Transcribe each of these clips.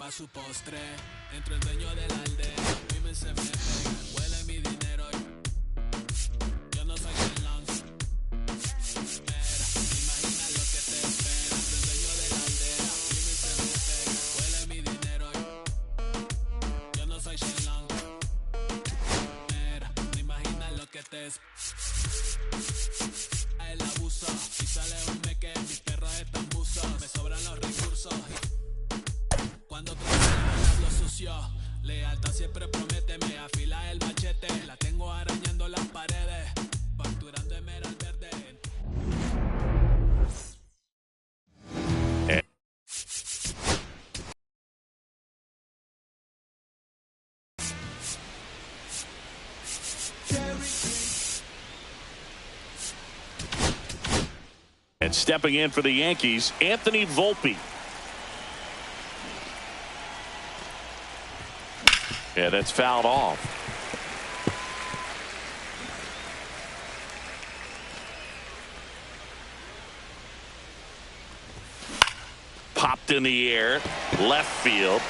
pa' su postre. Entro el dueño de la aldea, mi se me pega, huele mi dinero. Yo no soy Shenlong. Imagina lo que te espera. Entro el dueño de la aldea, mi se me pega, huele mi dinero. Yo no soy Shenlong. Imagina lo que te espera. El abuso y sale un meque, mis perros están buzos, me sobran los recursos. Cuando hablo sucio, lealtad siempre promete, me afila el machete, la tengo arañando las paredes, facturando emerald verde. And stepping in for the Yankees, Anthony Volpe. Yeah, that's fouled off. Popped in the air, left field.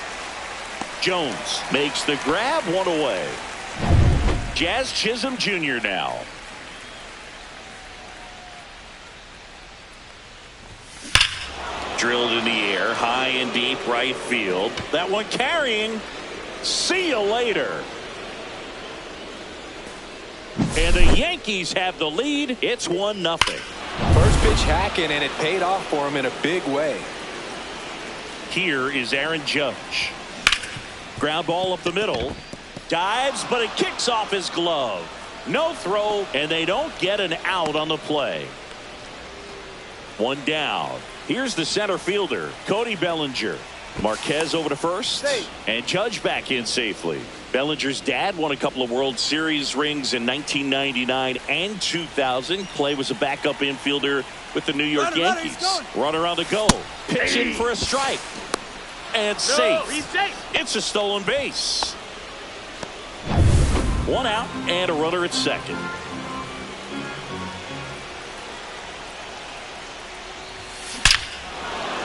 Jones makes the grab, one away. Jazz Chisholm Jr. now. Drilled in the air, high and deep right field. That one carrying. See you later. And the Yankees have the lead. It's 1-0. First pitch hacking, and it paid off for him in a big way. Here is Aaron Judge. Ground ball up the middle. Dives, but it kicks off his glove. No throw, and they don't get an out on the play. One down. Here's the center fielder, Cody Bellinger. Marquez over to first, and Judge back in safely. Bellinger's dad won a couple of World Series rings in 1999 and 2000. Clay was a backup infielder with the New York Yankees. Runner on the go. Pitch in for a strike. And safe. He's safe. It's a stolen base. One out and a runner at second.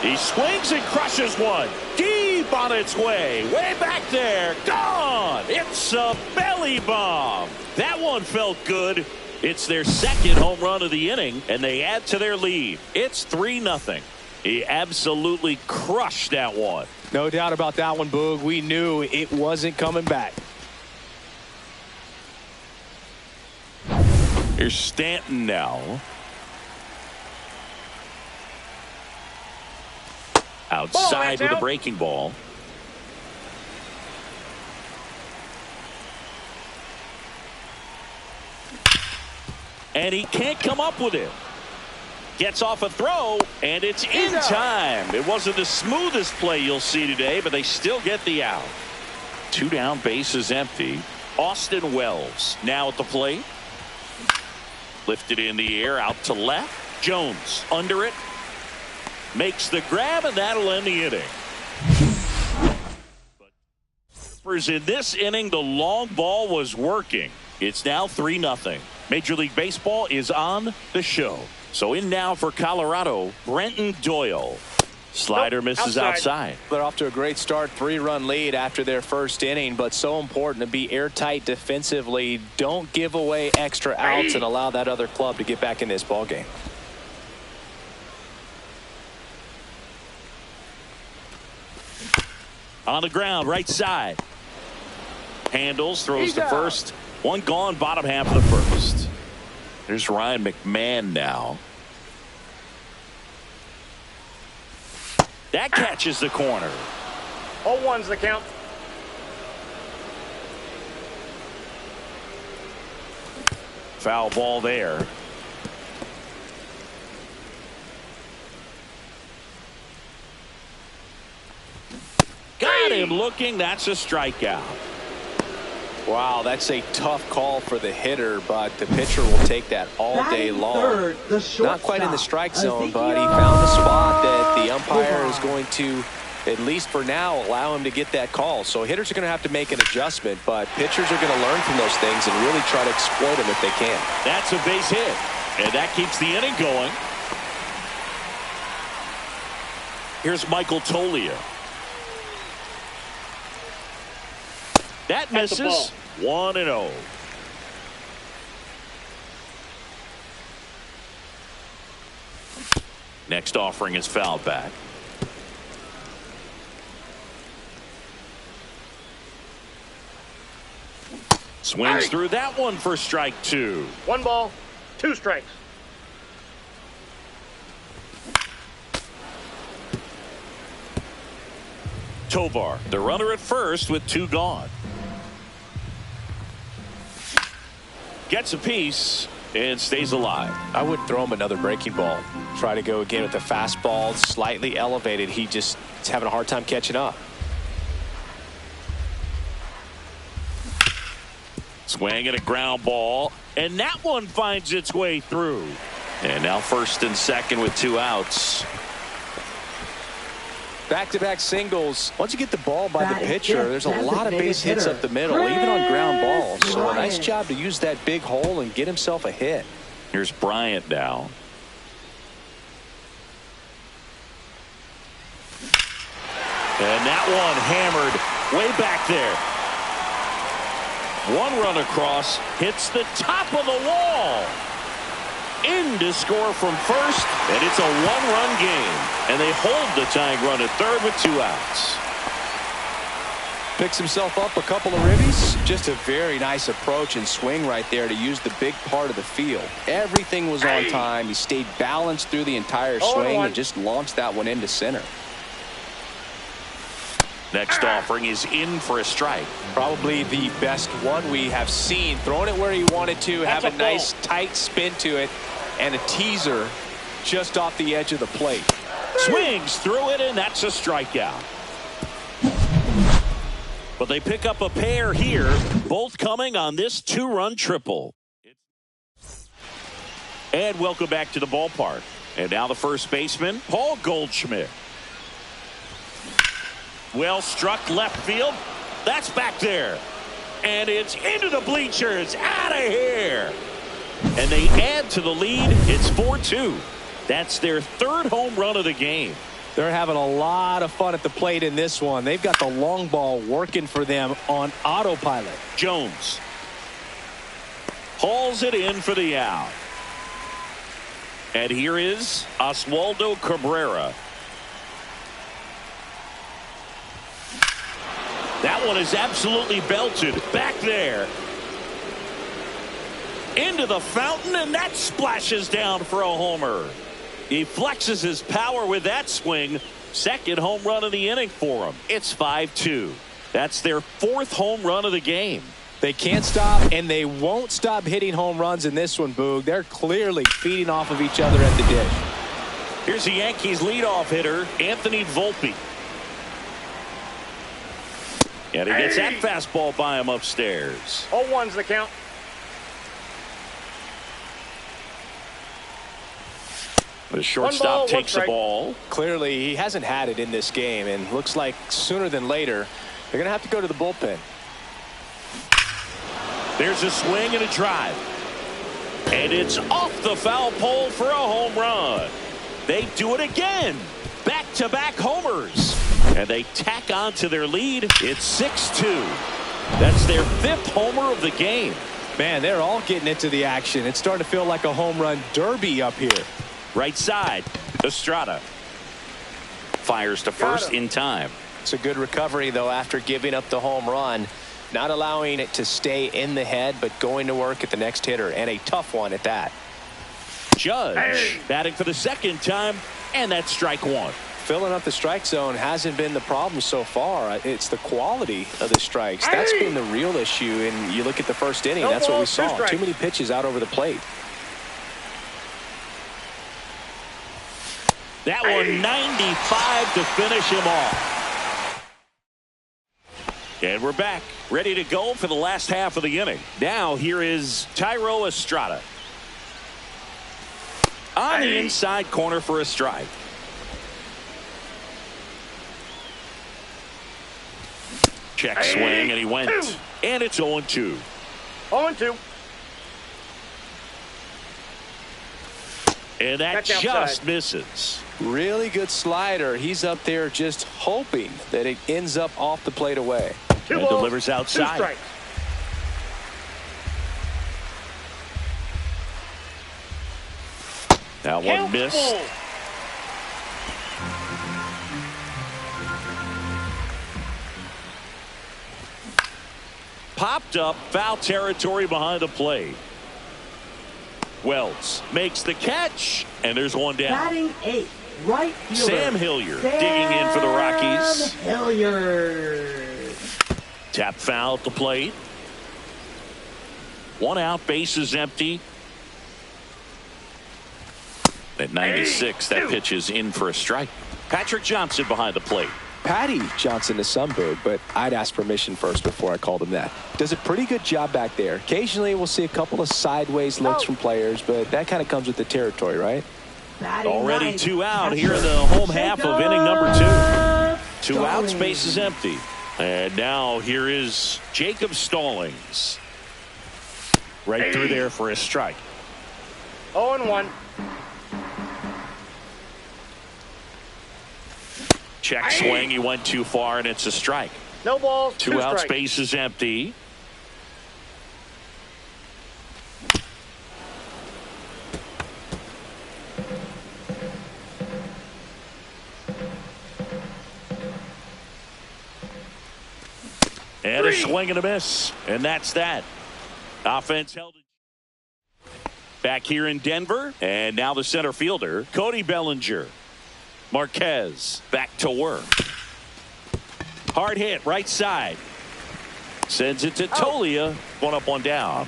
He swings and crushes one. Deep on its way. Way back there. Gone. It's a belly bomb. That one felt good. It's their second home run of the inning, and they add to their lead. It's 3-0. He absolutely crushed that one. No doubt about that one, Boog. We knew it wasn't coming back. Here's Stanton now. Outside with a breaking ball. And he can't come up with it. Gets off a throw, and it's in time. It wasn't the smoothest play you'll see today, but they still get the out. Two down, bases empty. Austin Wells now at the plate. Lifted in the air, out to left. Jones under it. Makes the grab, and that'll end the inning. In this inning, the long ball was working. It's now 3-0. Major League Baseball is on the show. So in now for Colorado, Brenton Doyle. Slider misses outside. They're off to a great start, 3-run lead after their first inning, but so important to be airtight defensively. Don't give away extra outs and allow that other club to get back in this ball game. On the ground, right side. Handles, throws to first. One gone, bottom half of the first. There's Ryan McMahon now. That catches the corner. 0-1's the count. Foul ball there. Got him looking. That's a strikeout. Wow, that's a tough call for the hitter, but the pitcher will take that all day long. Not quite in the strike zone, but he found the spot that the umpire is going to, at least for now, allow him to get that call. So hitters are going to have to make an adjustment, but pitchers are going to learn from those things and really try to exploit them if they can. That's a base hit, and that keeps the inning going. Here's Michael Toglia. That misses. 1-0. Next offering is fouled back. Swings through that one for strike 2. 1 ball, 2 strikes. Tovar, the runner at first with 2 gone. Gets a piece and stays alive. I would throw him another breaking ball. Try to go again with the fastball, slightly elevated. He just is having a hard time catching up. Swing at a ground ball, and that one finds its way through. And now first and second with 2 outs. Back-to-back singles. Once you get the ball by the pitcher, there's a lot of base hits up the middle, even on ground balls. So a nice job to use that big hole and get himself a hit. Here's Bryant now. And that one hammered way back there. 1 run across, hits the top of the wall. In to score from first, and it's a 1-run game. And they hold the tying run at third with 2 outs. Picks himself up a couple of ribbies. Just a very nice approach and swing right there to use the big part of the field. Everything was on time. He stayed balanced through the entire swing and just launched that one into center. Next offering is in for a strike. Probably the best one we have seen. Throwing it where he wanted to, have a nice tight spin to it, and a teaser just off the edge of the plate. Swings through it, and that's a strikeout. But they pick up a pair here, both coming on this 2-run triple. And welcome back to the ballpark. And now the first baseman, Paul Goldschmidt. Well struck left field. That's back there. And it's into the bleachers. Out of here. And they add to the lead. It's 4-2. That's their 3rd home run of the game. They're having a lot of fun at the plate in this one. They've got the long ball working for them on autopilot. Jones hauls it in for the out. And here is Oswaldo Cabrera. That one is absolutely belted back there. Into the fountain, and that splashes down for a homer. He flexes his power with that swing. 2nd home run of the inning for him. It's 5-2. That's their 4th home run of the game. They can't stop, and they won't stop hitting home runs in this one, Boog. They're clearly feeding off of each other at the dish. Here's the Yankees leadoff hitter, Anthony Volpe. And he gets that fastball by him upstairs. 0-1's the count. The shortstop takes the ball. Clearly, he hasn't had it in this game, and looks like sooner than later, they're going to have to go to the bullpen. There's a swing and a drive. And it's off the foul pole for a home run. They do it again. Back-to-back homers. And they tack on to their lead. It's 6-2. That's their 5th homer of the game. Man, they're all getting into the action. It's starting to feel like a home run derby up here. Right side, Estrada fires to first in time. It's a good recovery, though, after giving up the home run. Not allowing it to stay in the head, but going to work at the next hitter, and a tough one at that. Judge batting for the 2nd time, and that's strike 1. Filling up the strike zone hasn't been the problem so far. It's the quality of the strikes. That's been the real issue. And you look at the 1st inning, that's what we saw. Too many pitches out over the plate. That one 95 to finish him off. And we're back, ready to go for the last half of the inning. Now here is Thairo Estrada. On the inside corner for a strike. Check swing, and he went. And it's 0-2. 0-2. And that just misses. Really good slider. He's up there just hoping that it ends up off the plate away. And balls, delivers 2 outside. strikes. That one missed. Full. Popped up, foul territory behind the plate. Wells makes the catch, and there's one down. Batting 8, right fielder. Sam Hilliard digging in for the Rockies. Hilliard. Tap foul at the plate. 1 out, bases empty. At 96, that pitch is in for a strike. Patrick Johnson behind the plate. Patty Johnson is Sunbird, but I'd ask permission first before I called him that. Does a pretty good job back there. Occasionally we'll see a couple of sideways looks from players, but that kind of comes with the territory, right? Already 2 out here in the home half of inning number 2. 2 outs, base is empty. And now here is Jacob Stallings. Right through there for a strike. 0-1. Check swing, he went too far, and it's a strike. No balls, 2 outs, strikes. base is empty. And a swing and a miss, and that's that. Offense held it. Back here in Denver, and now the center fielder, Cody Bellinger. Marquez back to work. Hard hit, right side. Sends it to Tolia. 1 up, 1 down.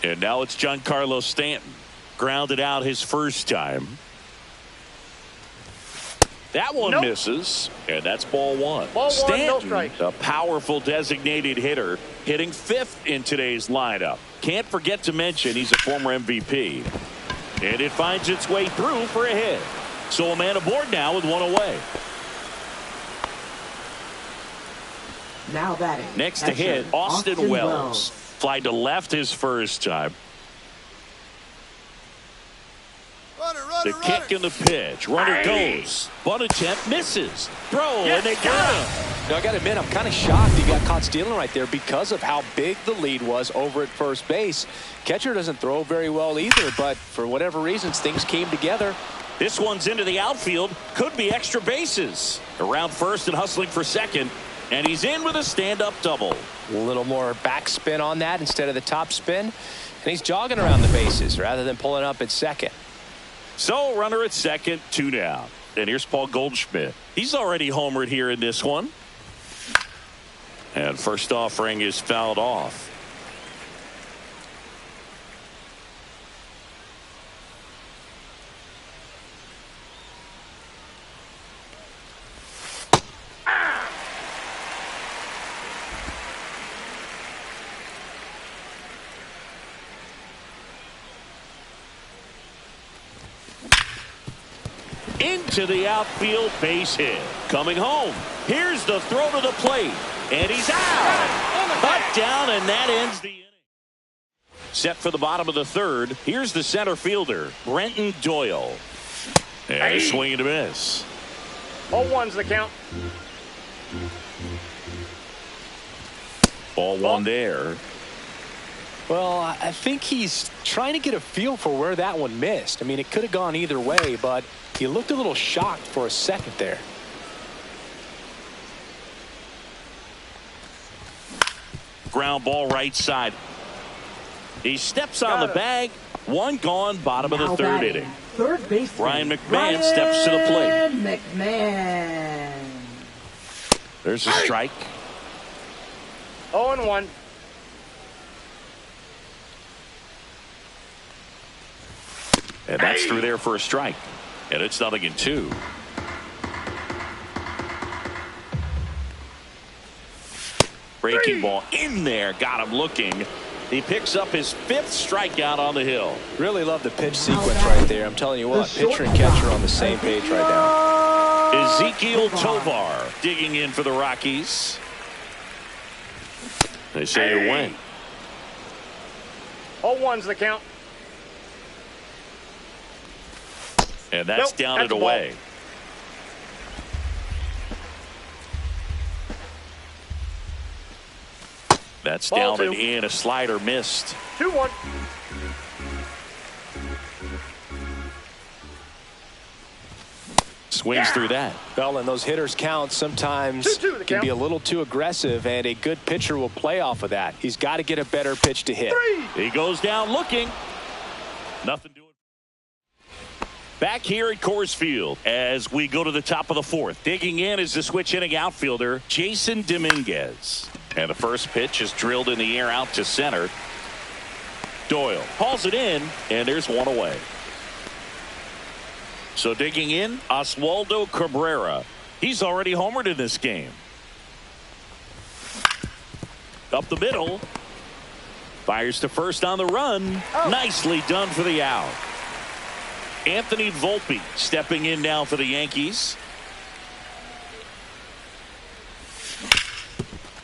And now it's Giancarlo Stanton. Grounded out his first time. That one misses, and that's ball 1. Ball 1, Stanton, no strikes. a powerful designated hitter, hitting 5th in today's lineup. Can't forget to mention he's a former MVP. And it finds its way through for a hit. So a man aboard now with 1 away. Now batting. Next to hit, Austin Wells. Fly to left his first time. The kick and the pitch. Runner goes. Bunt attempt misses. Throw, and they got him. Now, I got to admit, I'm kind of shocked he got caught stealing right there because of how big the lead was over at first base. Catcher doesn't throw very well either, but for whatever reasons, things came together. This one's into the outfield. Could be extra bases. Around first and hustling for second. And he's in with a stand-up double. A little more backspin on that instead of the top spin. And he's jogging around the bases rather than pulling up at second. So runner at second, 2 down. And here's Paul Goldschmidt. He's already homered here in this one. And first offering is fouled off. Into the outfield, base hit. Coming home. Here's the throw to the plate. And he's out. Cut down, and that ends the inning. Set for the bottom of the 3rd. Here's the center fielder, Brenton Doyle. And a swing and a miss. 0-1's the count. Ball 1 there. Well, I think he's trying to get a feel for where that one missed. I mean, it could have gone either way, but he looked a little shocked for a second there. Ground ball right side. He steps on the bag. 1 gone, bottom of the 3rd inning. Third base. Ryan McMahon steps to the plate. McMahon. There's a strike. 0-1. And that's through there for a strike. And it's 0-2. Breaking ball in there. Got him looking. He picks up his 5th strikeout on the hill. Really love the pitch sequence right there. I'm telling you what, pitcher and catcher on the same page right now. Ezekiel Tovar digging in for the Rockies. They say it went. 0-1's the count. And that's down and away. That's Ball down two. and in. A slider missed. 2-1. Swings through that. Well, and those hitters count sometimes 2-2 the can be a count. little too aggressive, and a good pitcher will play off of that. He's got to get a better pitch to hit. 3. He goes down looking. Nothing doing. Back here at Coors Field as we go to the top of the fourth. Digging in is the switch hitting outfielder Jason Dominguez. And the first pitch is drilled in the air out to center. Doyle hauls it in, and there's one away. So digging in, Oswaldo Cabrera. He's already homered in this game. Up the middle. Fires to first on the run. Nicely done for the out. Anthony Volpe stepping in now for the Yankees.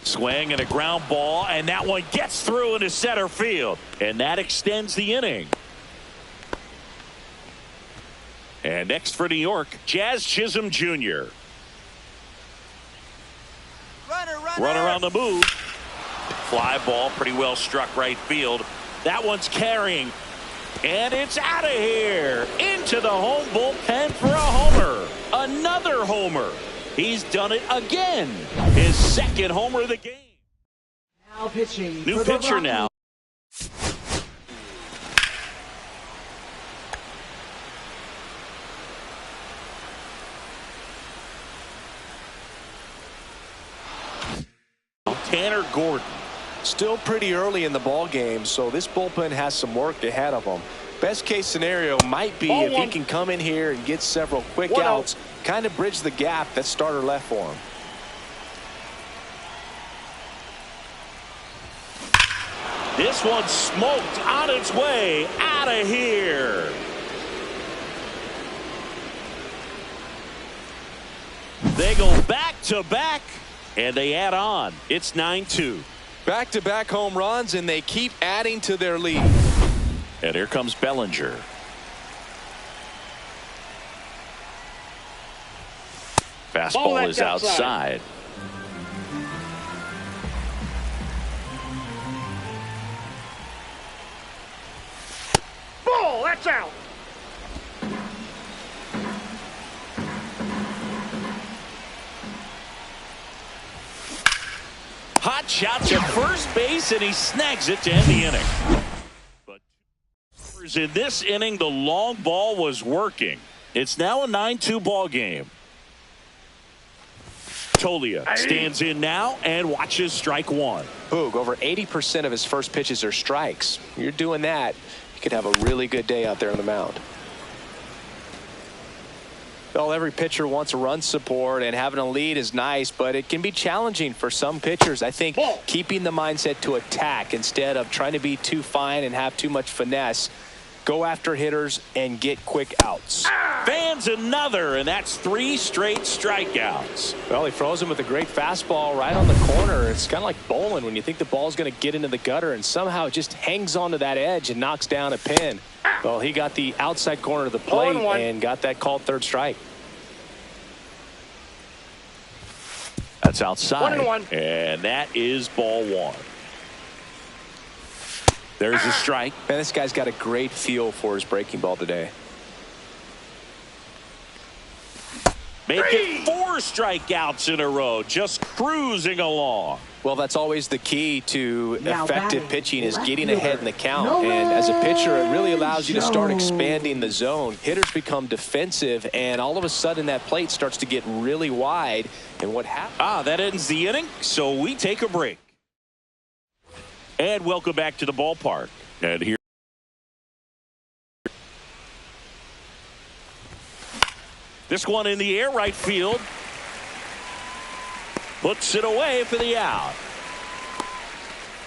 Swing and a ground ball, and that one gets through into center field, and that extends the inning. And next for New York, Jazz Chisholm Jr. Runner on the move. Fly ball, pretty well struck right field. That one's carrying, and it's out of here. Into the home bullpen for a homer. Another homer. He's done it again. His second homer of the game. Now pitching. New for the pitcher Rockies. now. Tanner Gordon. Still pretty early in the ball game, so this bullpen has some work ahead of them. Best case scenario might be Ball if he one. can come in here and get several quick 1-0. outs, kind of bridge the gap that starter left for him. This one smoked on its way out of here. They go back to back, and they add on. It's 9-2. Back-to-back home runs, and they keep adding to their lead. And here comes Bellinger. Fastball is outside. Ball, that's out. Hot shot to first base, and he snags it to end the inning. But in this inning, the long ball was working. It's now a 9-2 ball game. Tolia stands in now and watches strike one. Boog, over 80% of his first pitches are strikes. You're doing that, you could have a really good day out there on the mound. Well, every pitcher wants a run support, and having a lead is nice, but it can be challenging for some pitchers. I think keeping the mindset to attack instead of trying to be too fine and have too much finesse. Go after hitters and get quick outs. Fans another, and that's 3 straight strikeouts. Well, he froze him with a great fastball right on the corner. It's kind of like bowling when you think the ball's going to get into the gutter, and somehow it just hangs onto that edge and knocks down a pin. Well, he got the outside corner of the plate and got that called third strike. That's outside. 1-1. And that is ball one. There's a strike. Man, this guy's got a great feel for his breaking ball today. Making 4 strikeouts in a row, just cruising along. Well, that's always the key to Now effective batting, pitching is left getting fielder, ahead in the count. Nolan And as a pitcher, it really allows you to start Jones. expanding the zone. Hitters become defensive, and all of a sudden that plate starts to get really wide. And what happens? That ends the inning, so we take a break. And welcome back to the ballpark. And here. This one in the air, right field. Puts it away for the out.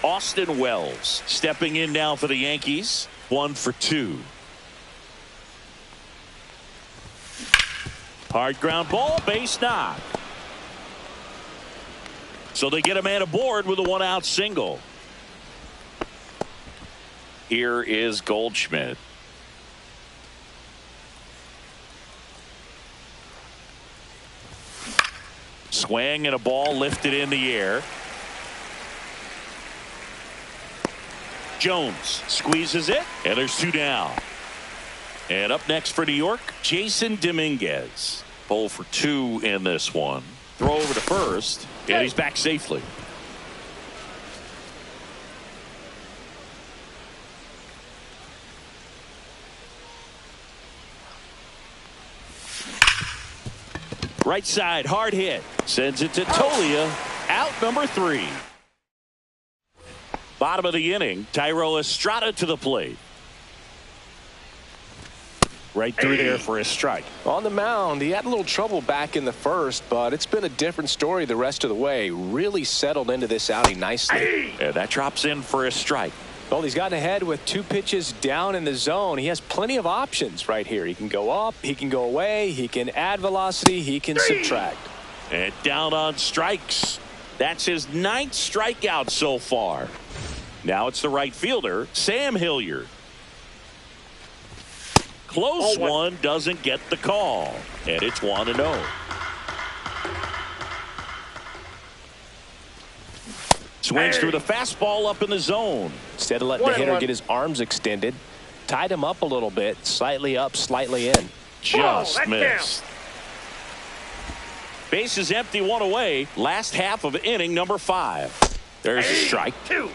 Austin Wells stepping in now for the Yankees. 1 for 2. Hard ground ball, base knock. So they get a man aboard with a 1-out single. Here is Goldschmidt. Swing and a ball lifted in the air. Jones squeezes it, and there's 2 down. And up next for New York, Jason Dominguez. 0 for 2 in this one. Throw over to first, and he's back safely. Right side, hard hit. Sends it to Tolia. Out number 3. Bottom of the inning, Thairo Estrada to the plate. Right through there for a strike. On the mound, he had a little trouble back in the first, but it's been a different story the rest of the way. Really settled into this outing nicely. And that drops in for a strike. Well, he's gotten ahead with 2 pitches down in the zone. He has plenty of options right here. He can go up, he can go away, he can add velocity, he can subtract. And down on strikes. That's his 9th strikeout so far. Now it's the right fielder, Sam Hilliard. Close one, doesn't get the call. And it's 1-0. Swings through the fastball up in the zone. Instead of letting the hitter get his arms extended, tied him up a little bit, slightly up, slightly in. Just missed. Base is empty, 1 away. Last half of inning number 5. There's a strike. 2.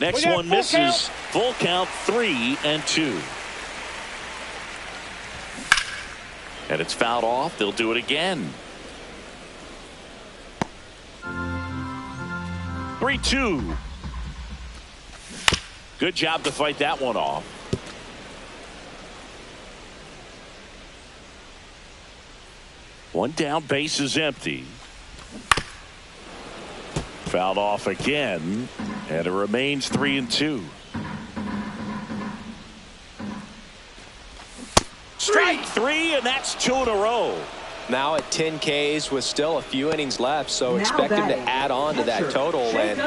Next one misses. Full count, 3-2. And it's fouled off. They'll do it again. 3-2. Good job to fight that one off. One down, base is empty. Fouled off again, and it remains 3-2. Strike 3, and that's 2 in a row. Now at 10 Ks with still a few innings left, so expect him to add on to that total. And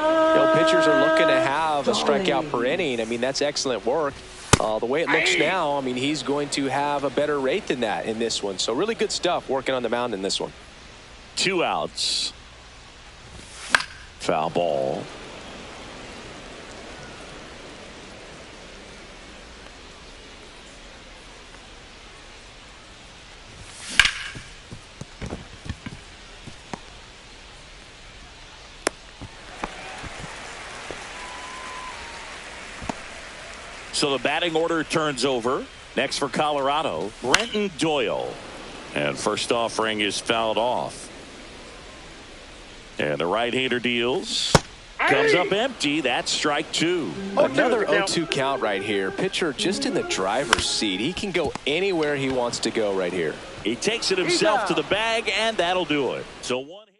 pitchers are looking to have a strikeout per inning. I mean, that's excellent work. The way it looks now, I mean, he's going to have a better rate than that in this one. So really good stuff working on the mound in this one. 2 outs. Foul ball. So the batting order turns over. Next for Colorado, Brenton Doyle. And first offering is fouled off. And the right-hander deals. Comes up empty. That's strike 2. Another 0-2 count right here. Pitcher just in the driver's seat. He can go anywhere he wants to go right here. He takes it himself to the bag, and that'll do it. So 1 hit.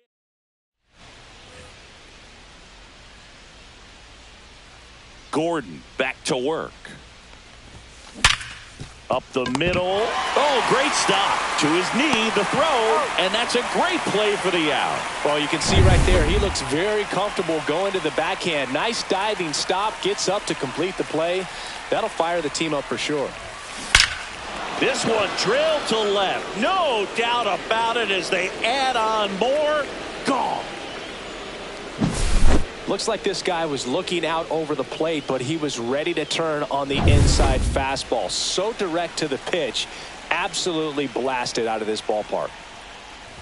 Gordon back to work. Up the middle. Oh, great stop. To his knee, the throw, and that's a great play for the out. Well, you can see right there, he looks very comfortable going to the backhand. Nice diving stop, gets up to complete the play. That'll fire the team up for sure. This one drilled to left. No doubt about it as they add on more. Gone. Looks like this guy was looking out over the plate, but he was ready to turn on the inside fastball. So direct to the pitch. Absolutely blasted out of this ballpark.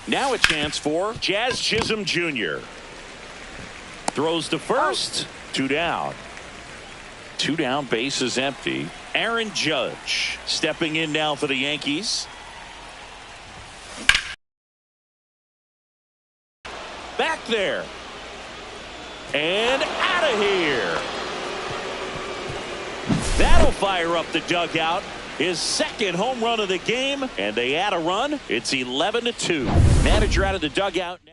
Now a chance for Jazz Chisholm Jr. Throws to first. 2 down. 2 down, base is empty. Aaron Judge stepping in now for the Yankees. Back there. And out of here. That'll fire up the dugout. His second home run of the game, and they add a run. It's 11-2. Manager out of the dugout now.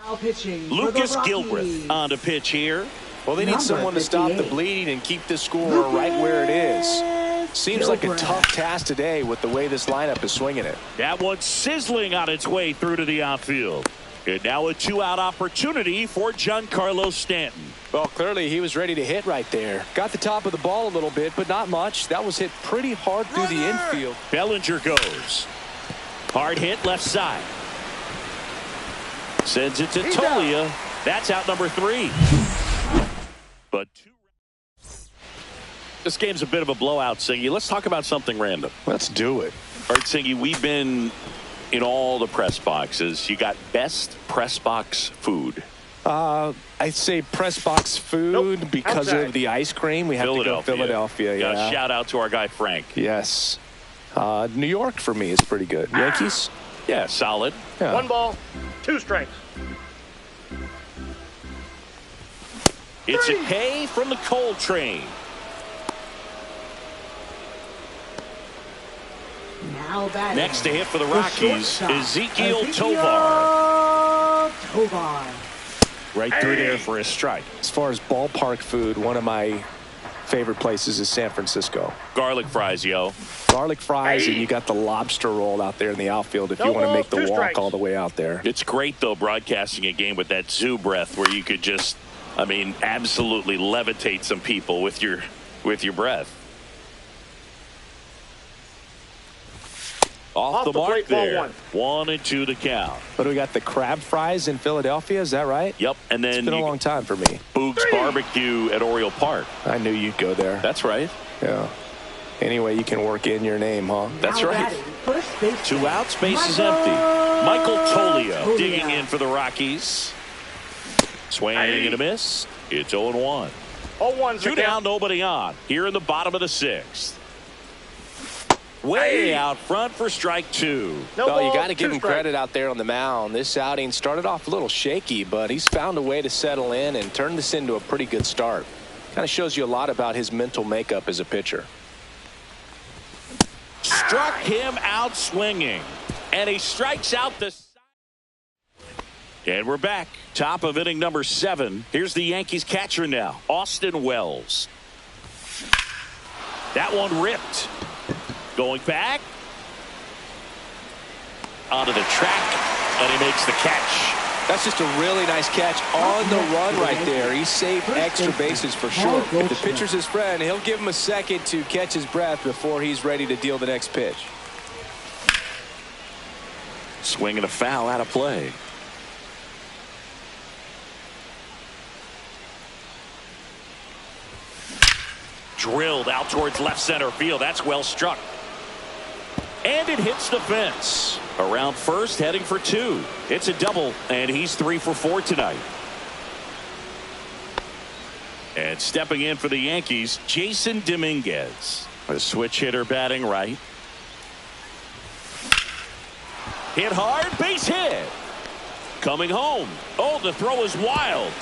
Now pitching Lucas for the Gilbreth on to pitch here. Well, they need someone to stop the bleeding and keep the score right where it is. Seems like a tough task today with the way this lineup is swinging it. That one's sizzling on its way through to the outfield. And now a 2-out opportunity for Giancarlo Stanton. Well, clearly he was ready to hit right there. Got the top of the ball a little bit, but not much. That was hit pretty hard through the infield. Bellinger goes. Hard hit left side. Sends it to Tolia. That's out number 3. But this game's a bit of a blowout, Singy. Let's talk about something random. Let's do it. All right, Singy, we've been in all the press boxes. You got best press box food. I'd say press box food because of the ice cream. We have to go Philadelphia. Yeah. Shout out to our guy Frank. Yes. New York for me is pretty good. Yankees? Yeah, solid. Yeah. 1 ball, 2 strikes. It's a K from the Coal Train. Now batting. Next to hit for the Rockies, Ezekiel Tovar. Right through there for a strike. As far as ballpark food, one of my favorite places is San Francisco. Garlic fries, yo. Garlic fries, and you got the lobster roll out there in the outfield if you want to make the walk all the way out there. It's great, though, broadcasting a game with that zoo breath where you could just, I mean, absolutely levitate some people with your breath. Off the mark there. 1-2 to count. But we got the crab fries in Philadelphia, is that right? Yep, and then it's been a long time for me. Boog's Barbecue at Oriole Park. I knew you'd go there. That's right. Yeah. Anyway, you can work in your name, huh? That's right. 2 outs, base is empty. Michael Tolio digging in for the Rockies. Swing and a miss. It's 0-1. 0-1's 2 down, nobody on. Here in the bottom of the 6th. Way out front for strike 2. Well, you got to give him credit out there on the mound. This outing started off a little shaky, but he's found a way to settle in and turn this into a pretty good start. Kind of shows you a lot about his mental makeup as a pitcher. Struck him out swinging, and he strikes out the side. And we're back. Top of inning number 7. Here's the Yankees catcher now, Austin Wells. That one ripped. Going back onto the track, and he makes the catch. That's just a really nice catch on the run right there. He saved extra bases for sure. If the pitcher's his friend, he'll give him a second to catch his breath before he's ready to deal the next pitch. Swing and a foul out of play. Drilled out towards left center field. That's well struck. And it hits the fence. Around first, heading for 2. It's a double, and he's 3 for 4 tonight. And stepping in for the Yankees, Jason Dominguez. A switch hitter batting right. Hit hard, base hit. Coming home. Oh, the throw is wild.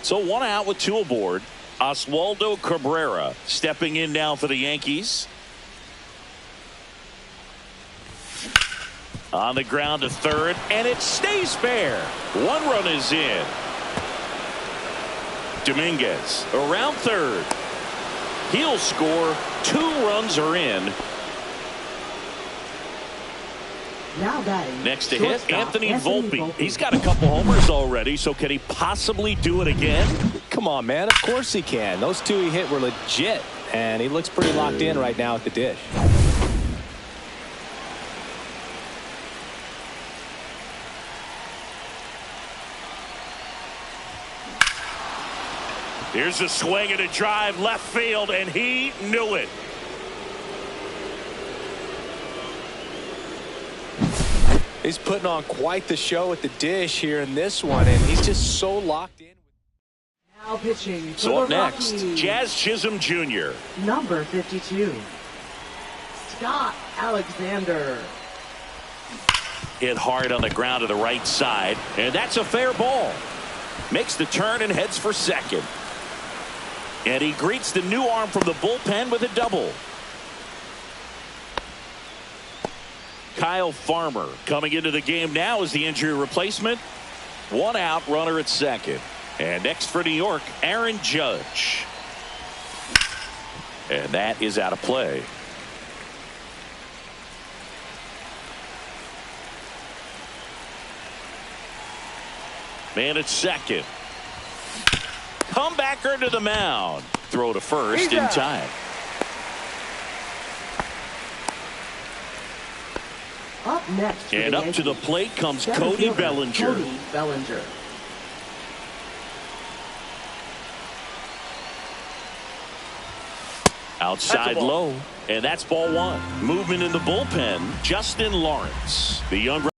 So 1 out with 2 aboard. Oswaldo Cabrera stepping in now for the Yankees. On the ground to third, and it stays fair. 1 run is in. Dominguez around third. He'll score. 2 runs are in. Now batting. Next to hit, Anthony Volpe. He's got a couple homers already, so can he possibly do it again? Come on, man. Of course he can. Those 2 he hit were legit, and he looks pretty locked in right now at the dish. Here's a swing and a drive left field, and he knew it. He's putting on quite the show at the dish here in this one, and he's just so locked in. Now pitching. So up next, Jazz Chisholm Jr. Number 52. Scott Alexander. Hit hard on the ground to the right side, and that's a fair ball. Makes the turn and heads for second. And he greets the new arm from the bullpen with a double. Kyle Farmer coming into the game now as the injury replacement. 1 out, runner at second. And next for New York, Aaron Judge. And that is out of play. Man at second. Comebacker to the mound. Throw to first in time. Up next for And the up to the Yankees, plate comes center Cody fielder, Bellinger. Cody Bellinger. Outside ball. low, and that's ball one. Movement in the bullpen, Justin Lawrence. The young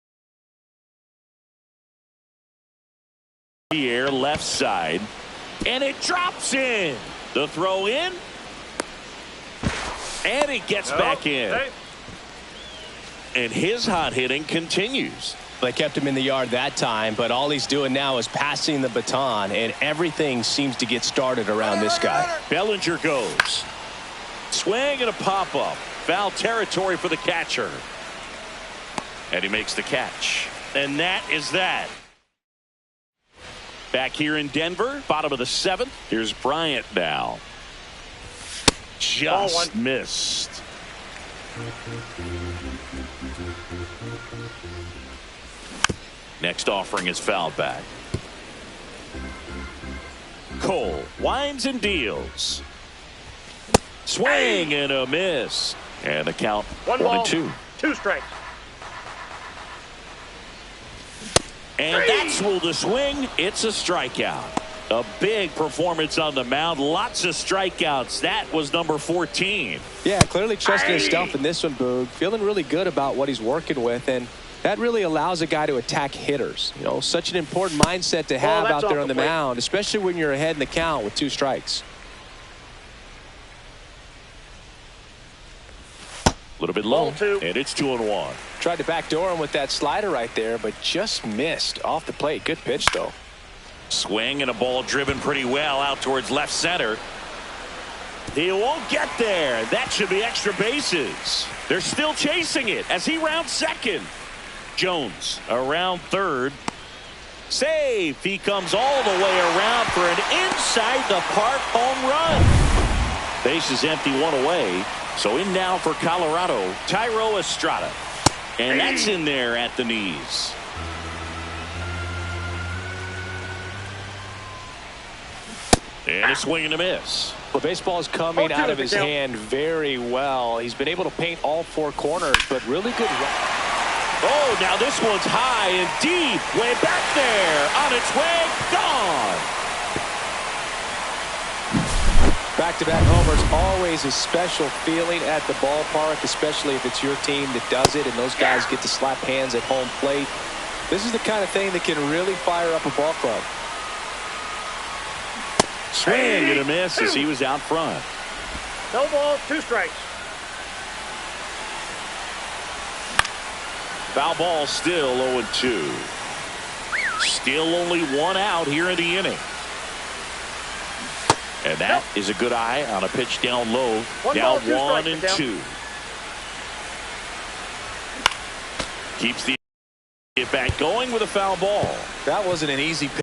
the air left side, and it drops in. The throw in, and it gets back in. Hey. And his hot hitting continues. They kept him in the yard that time, but all he's doing now is passing the baton, and everything seems to get started around this guy. Bellinger goes. Swing and a pop-up. Foul territory for the catcher. And he makes the catch. And that is that. Back here in Denver, bottom of the seventh. Here's Bryant now. Just missed. Next offering is fouled back. Cole winds and deals. Swing and a miss. And the count 1-2. 2 strikes. And that's will the swing. It's a strikeout. A big performance on the mound. Lots of strikeouts. That was number 14. Yeah, clearly trusting his stuff in this one, Boog. Feeling really good about what he's working with, and that really allows a guy to attack hitters. You know, such an important mindset to have out there on the mound, especially when you're ahead in the count with 2 strikes. A little bit low, and it's 2-1. Tried to backdoor him with that slider right there, but just missed off the plate. Good pitch, though. Swing and a ball driven pretty well out towards left center. He won't get there. That should be extra bases. They're still chasing it as he rounds second. Jones around third. Safe. He comes all the way around for an inside the park home run. Base is empty, 1 away. So in now for Colorado, Tyro Estrada. And that's in there at the knees. And a swing and a miss. Well, baseball is coming out of his hand very well. He's been able to paint all 4 corners, but really good. Oh, now this one's high and deep. Way back there. On its way. Gone. Back-to-back homers, always a special feeling at the ballpark, especially if it's your team that does it and those guys get to slap hands at home plate. This is the kind of thing that can really fire up a ball club. Swing and a miss as he was out front. No ball, 2 strikes. Foul ball still 0-2. Still only 1 out here in the inning. And that is a good eye on a pitch down low. Down 1-2. Keeps the get back going with a foul ball. That wasn't an easy pitch.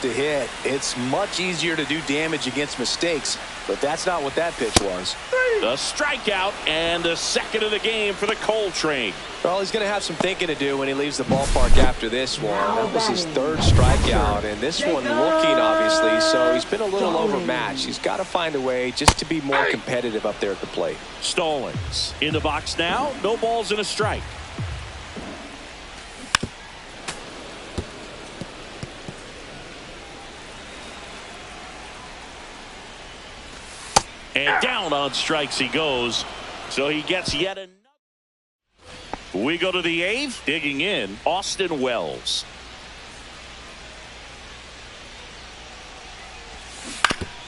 To hit. It's much easier to do damage against mistakes, but that's not what that pitch was. The strikeout and the second of the game for the Cole train. Well, he's going to have some thinking to do when he leaves the ballpark after this one. That was his 3rd strikeout, and this one looking, obviously, so he's been a little overmatched. He's got to find a way just to be more competitive up there at the plate. Stallings in the box now. No balls and a strike. And down on strikes he goes. So he gets yet another. We go to the 8th. Digging in, Austin Wells.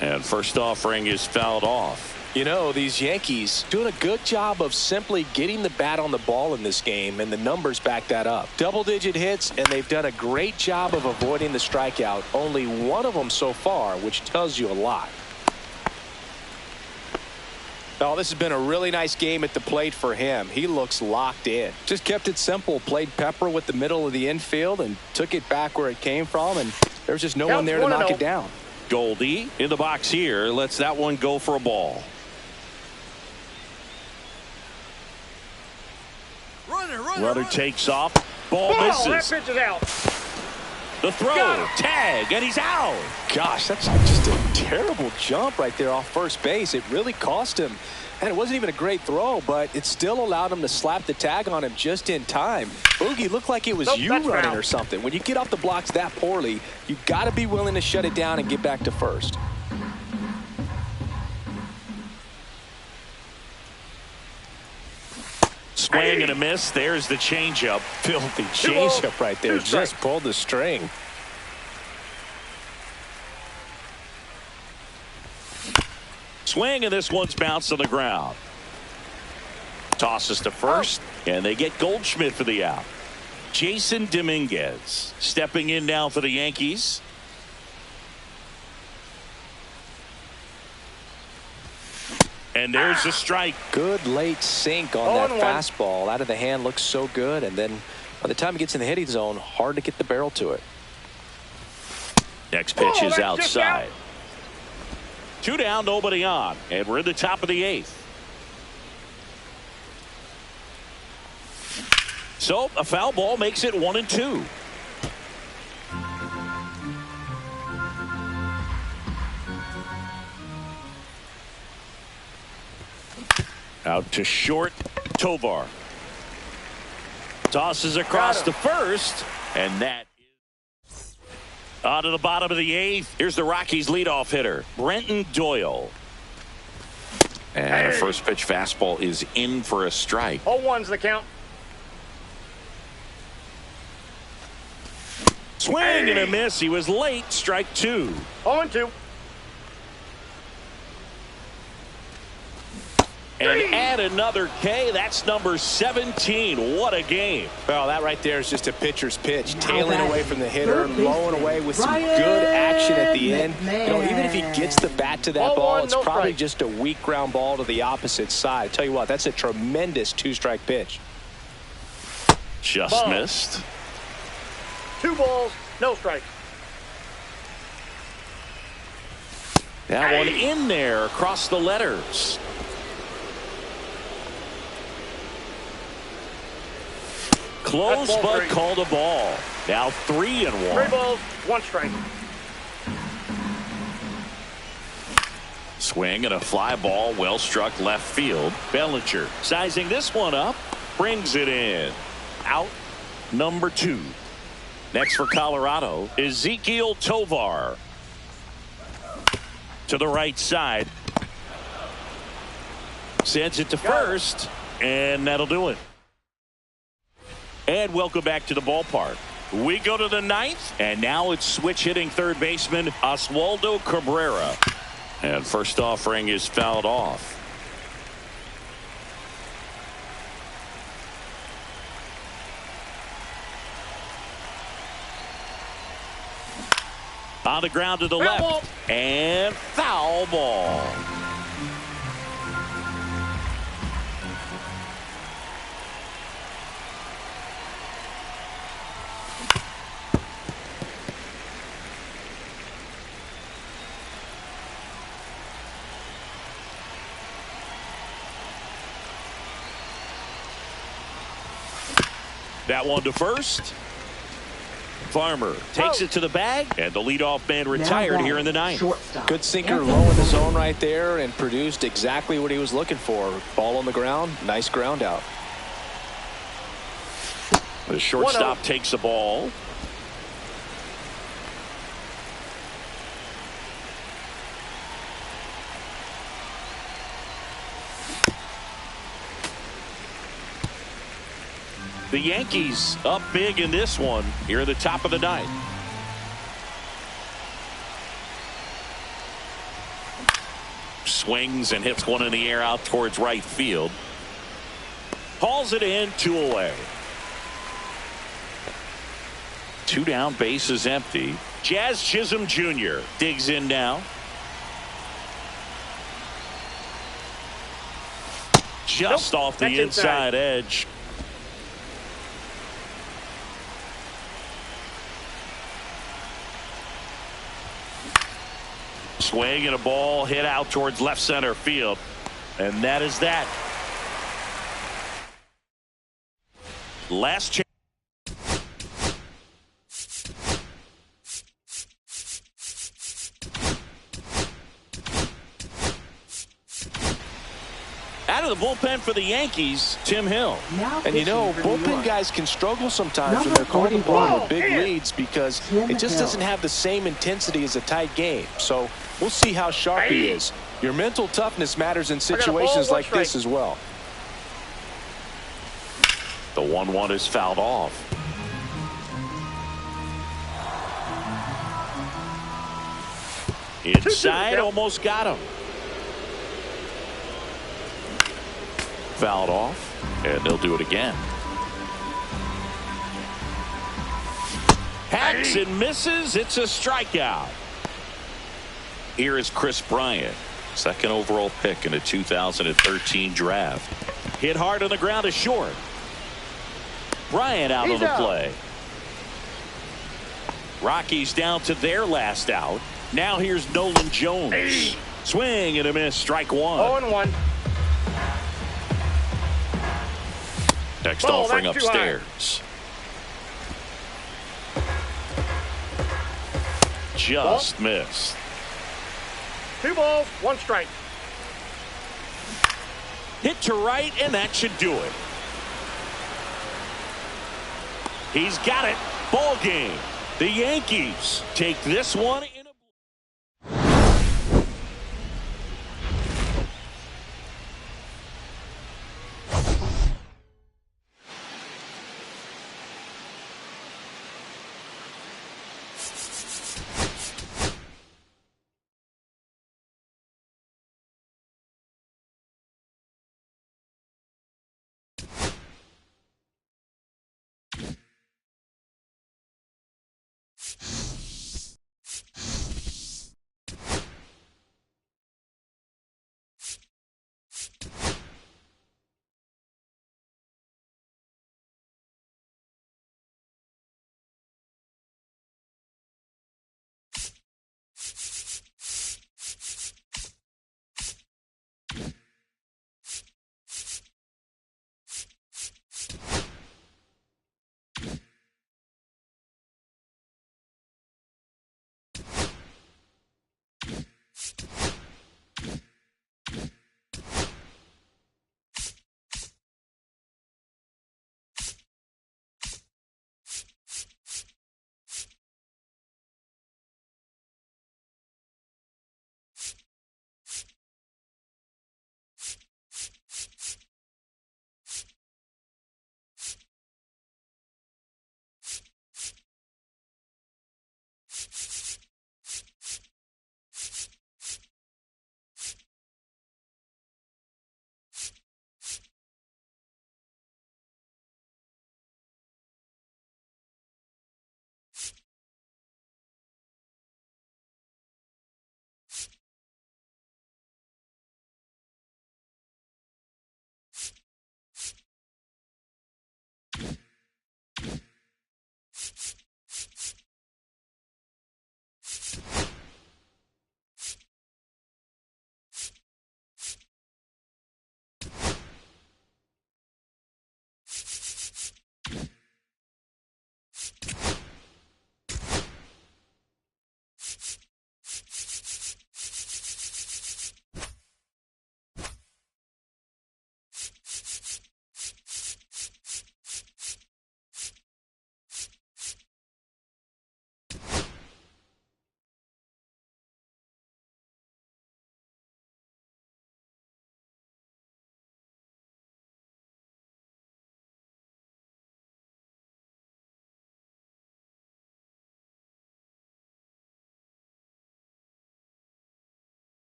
And first offering is fouled off. You know, these Yankees doing a good job of simply getting the bat on the ball in this game, and the numbers back that up. Double-digit hits, and they've done a great job of avoiding the strikeout. Only 1 of them so far, which tells you a lot. Oh, this has been a really nice game at the plate for him. He looks locked in. Just kept it simple. Played pepper with the middle of the infield and took it back where it came from, and there's just no one there to knock it down. Goldie in the box here. Lets that one go for a ball. Runner takes off. Ball misses. That pitch is out. The throw, tag, and he's out. Gosh, that's just a terrible jump right there off first base. It really cost him. And it wasn't even a great throw, but it still allowed him to slap the tag on him just in time. Boogie looked like it was you running or something. When you get off the blocks that poorly, you got to be willing to shut it down and get back to first. Swing and a miss. There's the changeup. Filthy changeup right there. Just pulled the string. Swing, and this one's bounced on the ground. Tosses to first, and they get Goldschmidt for the out. Jason Dominguez stepping in now for the Yankees. And there's the strike. Good late sink on that fastball. Out of the hand, looks so good. And then by the time it gets in the hitting zone, hard to get the barrel to it. Next pitch is outside. 2 down, nobody on. And we're in the top of the 8th. So a foul ball makes it 1-2. Out to short, Tovar. Tosses across to first, and that is on to the bottom of the 8th. Here's the Rockies' leadoff hitter, Brenton Doyle. And a first pitch fastball is in for a strike. 0-1's the count. Swing and a miss. He was late. Strike 2. 0-2. And add another K. That's number 17. What a game. Well, that right there is just a pitcher's pitch. Tailing away from the hitter, blowing away with some good action at the end. You know, even if he gets the bat to that ball, it's probably just a weak ground ball to the opposite side. I tell you what, that's a tremendous 2-strike pitch. Just missed. 2 balls, no strikes. That one in there across the letters. Close but called a ball. Now 3-1. 3 balls, 1 strike. Swing and a fly ball, well struck left field. Bellinger sizing this one up, brings it in. Out number 2. Next for Colorado, Ezequiel Tovar. To the right side. Sends it to first, and that'll do it. And welcome back to the ballpark. We go to the 9th, and now it's switch hitting third baseman Oswaldo Cabrera. And first offering is fouled off. On the ground to the left, and foul ball. That one to first. Farmer takes it to the bag, and the leadoff man retired here in the 9th. Good sinker low in the zone right there and produced exactly what he was looking for. Ball on the ground, nice ground out. The shortstop takes the ball. The Yankees up big in this one here at the top of the 9th. Swings and hits one in the air out towards right field. Hauls it in, 2 away. 2 down, base is empty. Jazz Chisholm Jr. digs in now. Just off the inside edge. Swing and a ball hit out towards left center field. And that is that. Last chance. Into the bullpen for the Yankees, Tim Hill. And you know, bullpen guys can struggle sometimes when they're called upon with big leads because it just doesn't have the same intensity as a tight game. So we'll see how sharp he is. Your mental toughness matters in situations like this as well. The 1-1 is fouled off. Inside, almost got him. Fouled off, and they'll do it again. Hacks and misses. It's a strikeout. Here is Chris Bryant, second overall pick in the 2013 draft. Hit hard on the ground to short. Bryant out on the play. Rockies down to their last out. Now here's Nolan Jones. Swing and a miss. Strike one. 0-1. Next offering upstairs. Just missed. 2 balls, 1 strike. Hit to right, and that should do it. He's got it. Ball game. The Yankees take this one in a...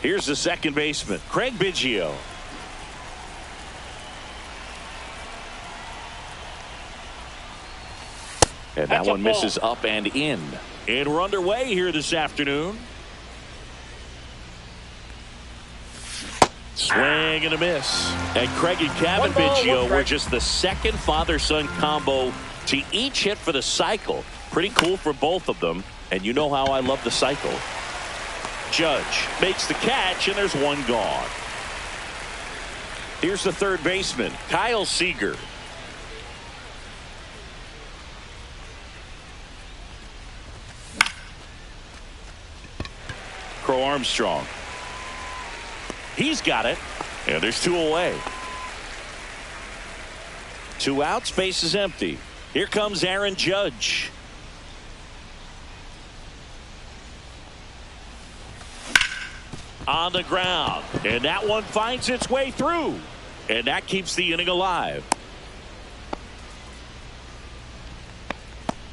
Here's the second baseman, Craig Biggio. And that one misses up and in. And we're underway here this afternoon. Swing and a miss. And Craig and Kevin Biggio were just the second father-son combo to each hit for the cycle. Pretty cool for both of them. And you know how I love the cycle. Judge makes the catch, and there's one gone. Here's the third baseman, Kyle Seager. Crow Armstrong. He's got it. And there's two away. 2 outs, base is empty. Here comes Aaron Judge. On the ground. And that one finds its way through. And that keeps the inning alive.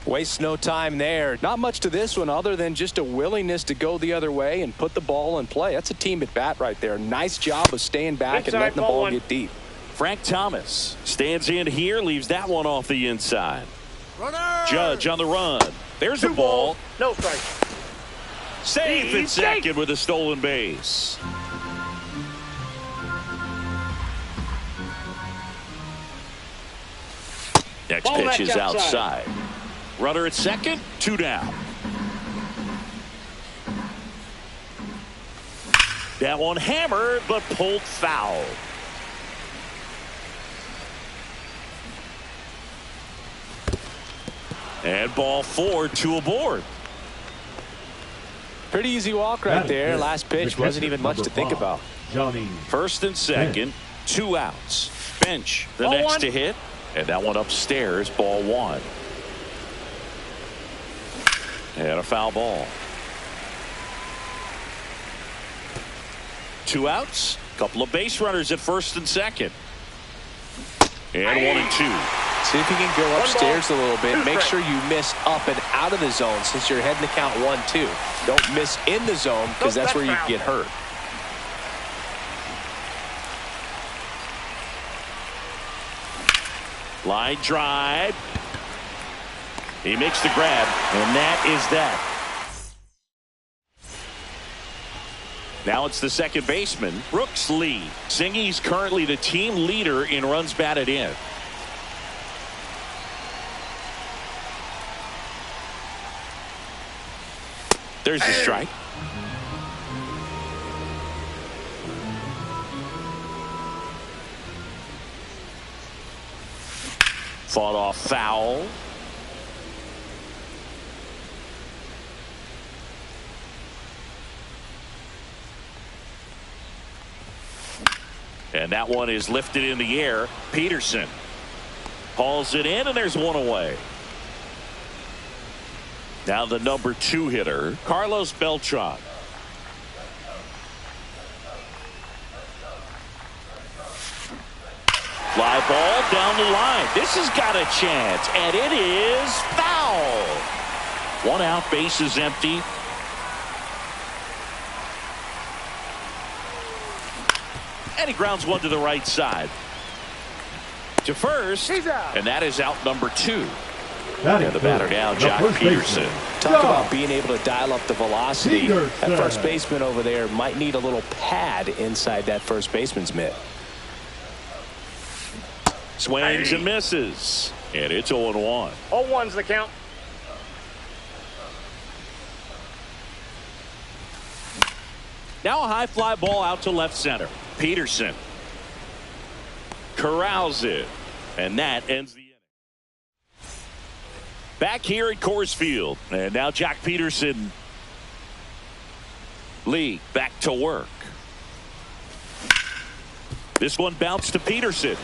Wastes no time there. Not much to this one other than just a willingness to go the other way and put the ball in play. That's a team at bat right there. Nice job of staying back and letting the ball get deep. Frank Thomas stands in here, leaves that one off the inside. Runner! Judge on the run. There's the ball. No strike. Safe at second with a stolen base. Next pitch is outside. Runner at second, 2 down. That one hammered, but pulled foul. And ball 4, 2 aboard. Pretty easy walk right there. Last pitch wasn't even much to think about. First and second, 2 outs. Bench, the next to hit. And that one upstairs, ball 1. And a foul ball. 2 outs. Couple of base runners at first and second. And 1 and 2. See if you can go upstairs a little bit. Make sure you miss up and out of the zone since you're heading to count 1-2. Don't miss in the zone because that's where you get hurt. Line drive. He makes the grab, and that is that. Now it's the second baseman, Brooks Lee. Singy's currently the team leader in runs batted in. There's the strike. Fought off foul. And that one is lifted in the air. Peterson hauls it in, and there's one away. Now the number 2 hitter, Carlos Beltran. Fly ball down the line. This has got a chance, and it is foul. 1 out, base is empty. And he grounds one to the right side. To first, and that is out number 2. And the batter now, Jock Peterson. Talk about being able to dial up the velocity. That first baseman over there might need a little pad inside that first baseman's mitt. Swings and misses. And it's 0-1. 0-1's the count. Now a high fly ball out to left center. Peterson corrals it. And that ends the inning. Back here at Coors Field. And now Jock Peterson. Lee back to work. This one bounced to Peterson.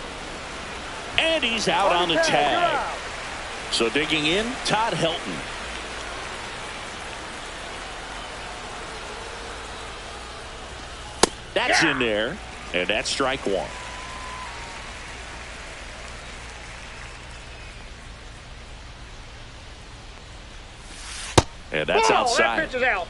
And he's out on the tag. So digging in, Todd Helton. That's in there. And that's strike 1. And that's outside. That pitch is out.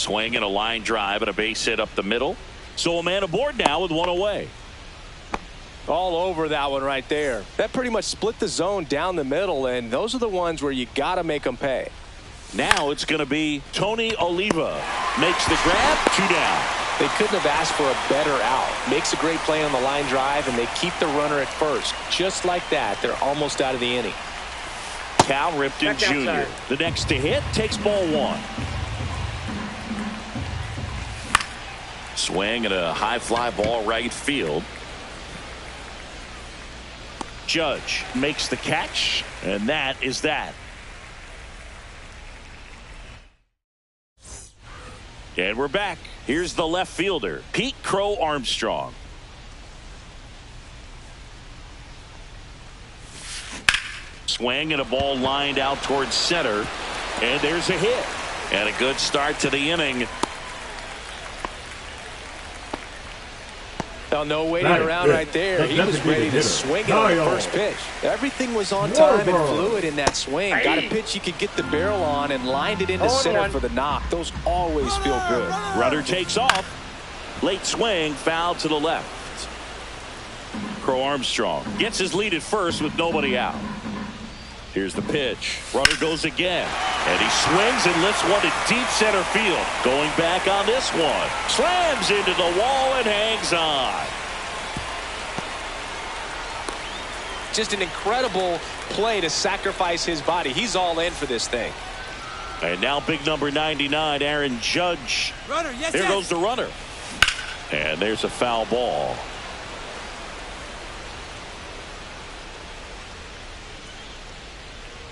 Swing and a line drive and a base hit up the middle. So a man aboard now with one away. All over that one right there. That pretty much split the zone down the middle, and those are the ones where you got to make them pay. Now it's going to be Tony Oliva. Makes the grab, 2 down. They couldn't have asked for a better out. Makes a great play on the line drive, and they keep the runner at first. Just like that, they're almost out of the inning. Cal Ripton Jr. The next to hit takes ball 1. Swing and a high fly ball right field. Judge makes the catch, and that is that. And we're back. Here's the left fielder, Pete Crow Armstrong. Swing and a ball lined out towards center, and there's a hit. And a good start to the inning. Well, no waiting around right there. He was ready to swing it on the first pitch. Everything was on time and fluid in that swing. Got a pitch you could get the barrel on and lined it into center for the knock. Those always feel good. Runner takes off. Late swing, foul to the left. Crow Armstrong gets his lead at first with nobody out. Here's the pitch. Runner goes again. And he swings and lifts one to deep center field. Going back on this one. Slams into the wall and hangs on. Just an incredible play to sacrifice his body. He's all in for this thing. And now big number 99, Aaron Judge. Runner, yes, there goes the runner. And there's a foul ball.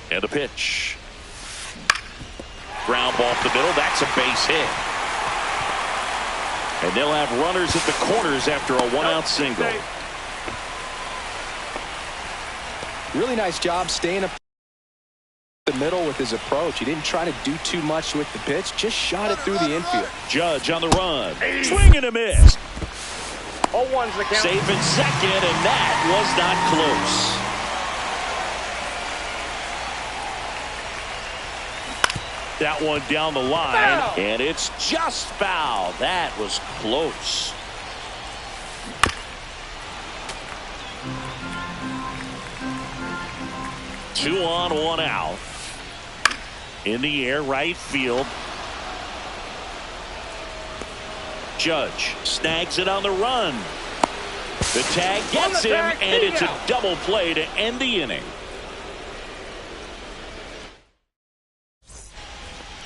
And the pitch. Ground ball up the middle. That's a base hit. And they'll have runners at the corners after a one-out single. Really nice job staying up the middle with his approach. He didn't try to do too much with the pitch. Just shot it through the infield. Judge on the run. Swing and a miss. 0-1's the count. Safe in second, and that was not close. That one down the line, and it's just foul. That was close. Two on, one out. In the air, right field. Judge snags it on the run. The tag gets him, and it's a double play to end the inning.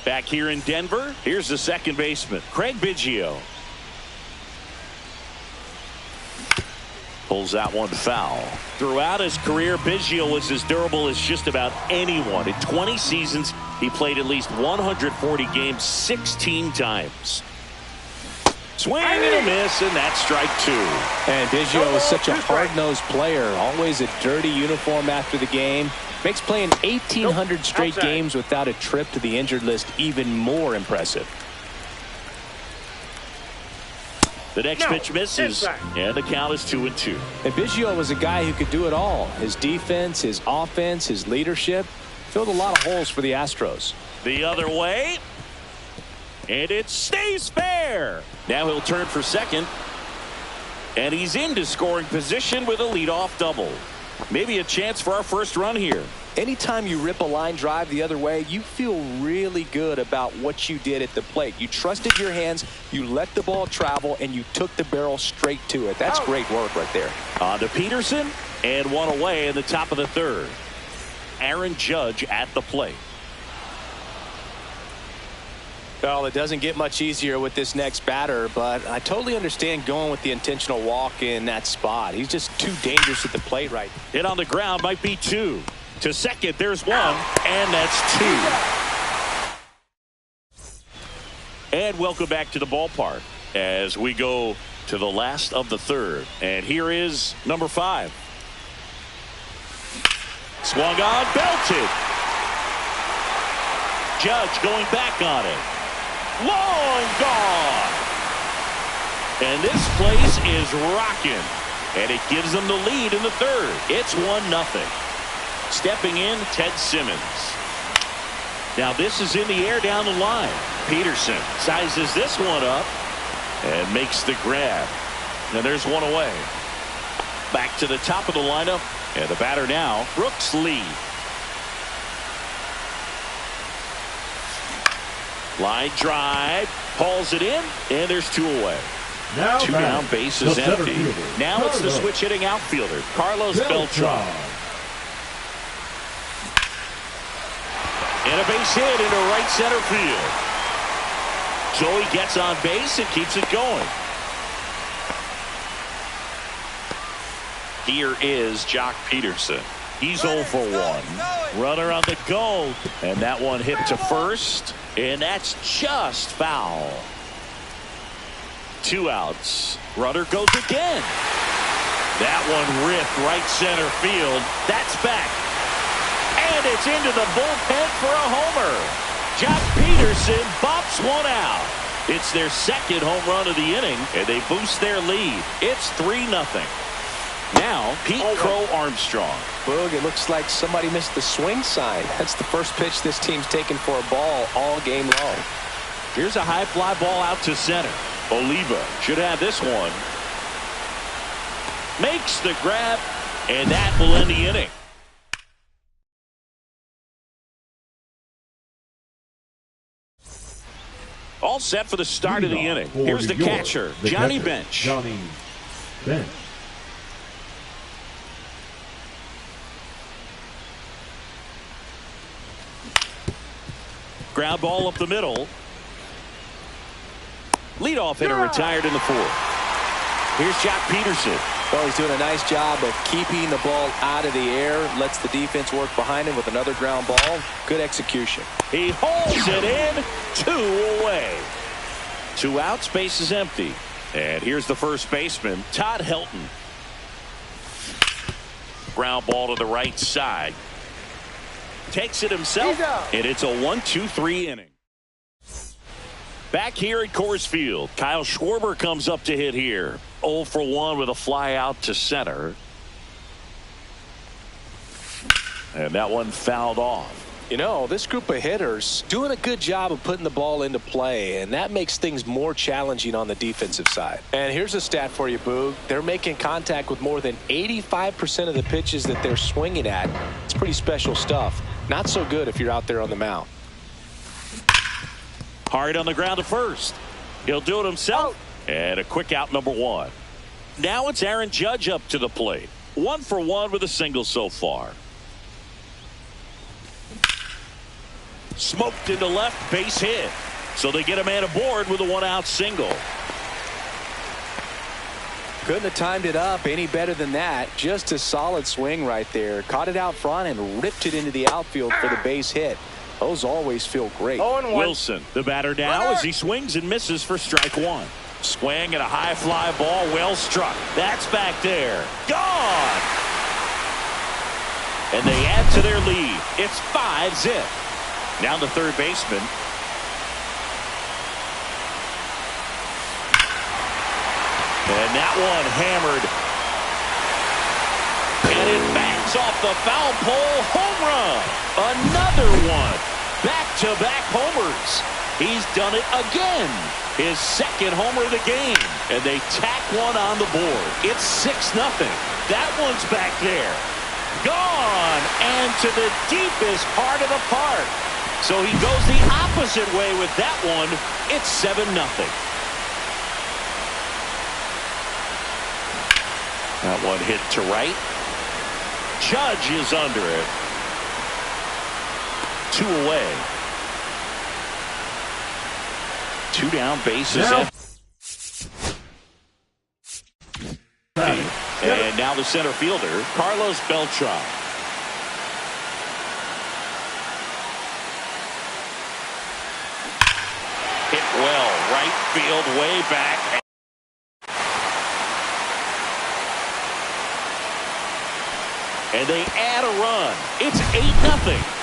Back here in Denver, here's the second baseman, Craig Biggio. Pulls that one foul. Throughout his career, Biggio was as durable as just about anyone. In 20 seasons, he played at least 140 games 16 times. Swing and a miss, and that's strike 2. And Biggio was such a hard-nosed player. Always a dirty uniform after the game. Makes playing 1,800 straight games without a trip to the injured list even more impressive. The next pitch misses, and the count is 2-2. And Biggio was a guy who could do it all. His defense, his offense, his leadership filled a lot of holes for the Astros. The other way, and it stays fair. Now he'll turn for second, and he's into scoring position with a leadoff double. Maybe a chance for our first run here. Anytime you rip a line drive the other way, you feel really good about what you did at the plate. You trusted your hands, you let the ball travel, and you took the barrel straight to it. That's great work right there. On to Peterson, and one away in the top of the third. Aaron Judge at the plate. Well, it doesn't get much easier with this next batter, but I totally understand going with the intentional walk in that spot. He's just too dangerous at the plate right now. Hit on the ground might be 2. To second, there's 1, and that's 2. And welcome back to the ballpark as we go to the last of the third. And here is number 5. Swung on, belted. Judge going back on it. Long gone. And this place is rocking. And it gives them the lead in the third. It's 1-0. Stepping in, Ted Simmons. Now this is in the air down the line. Peterson sizes this one up and makes the grab. And there's one away. Back to the top of the lineup. And the batter now, Brooks Lee. Line drive. Hauls it in. And there's two away. Now two down, base is empty. Now it's the switch hitting outfielder, Carlos Beltran. And a base hit into right center field. Joey gets on base and keeps it going. Here is Jock Peterson. He's 0 for 1. Runner on the go. And that one hit to first. And that's just foul. 2 outs. Runner goes again. That one ripped right center field. That's back. And it's into the bullpen for a homer. Jock Peterson bops one out. It's their second home run of the inning, and they boost their lead. It's 3-0. Now, Pete Crow Armstrong. Boog, it looks like somebody missed the swing sign. That's the first pitch this team's taken for a ball all game long. Here's a high fly ball out to center. Oliva should have this one. Makes the grab, and that will end the inning. All set for the start of the inning. Here's the catcher, Johnny Bench. Johnny Bench. Ground ball up the middle. Leadoff hitter retired in the 4th. Here's Jock Peterson. Well, he's doing a nice job of keeping the ball out of the air. Lets the defense work behind him with another ground ball. Good execution. He holds it in. 2 away. 2 outs. Base is empty. And here's the first baseman, Todd Helton. Ground ball to the right side. Takes it himself. And it's a 1-2-3 inning. Back here at Coors Field, Kyle Schwarber comes up to hit here. 0 for 1 with a fly out to center. And that one fouled off. You know, this group of hitters doing a good job of putting the ball into play, and that makes things more challenging on the defensive side. And here's a stat for you, Boog. They're making contact with more than 85% of the pitches that they're swinging at. It's pretty special stuff. Not so good if you're out there on the mound. Hard on the ground to first. He'll do it himself. And a quick out, number 1. Now it's Aaron Judge up to the plate. 1 for 1 with a single so far. Smoked into left, base hit. So they get a man aboard with a 1-out single. Couldn't have timed it up any better than that. Just a solid swing right there. Caught it out front and ripped it into the outfield for the base hit. Those always feel great. Wilson, the batter now, as he swings and misses for strike 1. Swing and a high fly ball, well struck. That's back there. Gone! And they add to their lead. It's 5-0. Now the third baseman. And that one hammered. And it bangs off the foul pole. Home run. Another one. Back-to-back homers. He's done it again. His second homer of the game. And they tack one on the board. It's 6-0. That one's back there. Gone. And to the deepest part of the park. So he goes the opposite way with that one. It's 7-0. That one hit to right. Judge is under it. 2 away. 2 down, bases empty. And now the center fielder, Carlos Beltran. Hit well, right field, way back. And they add a run. It's 8-0.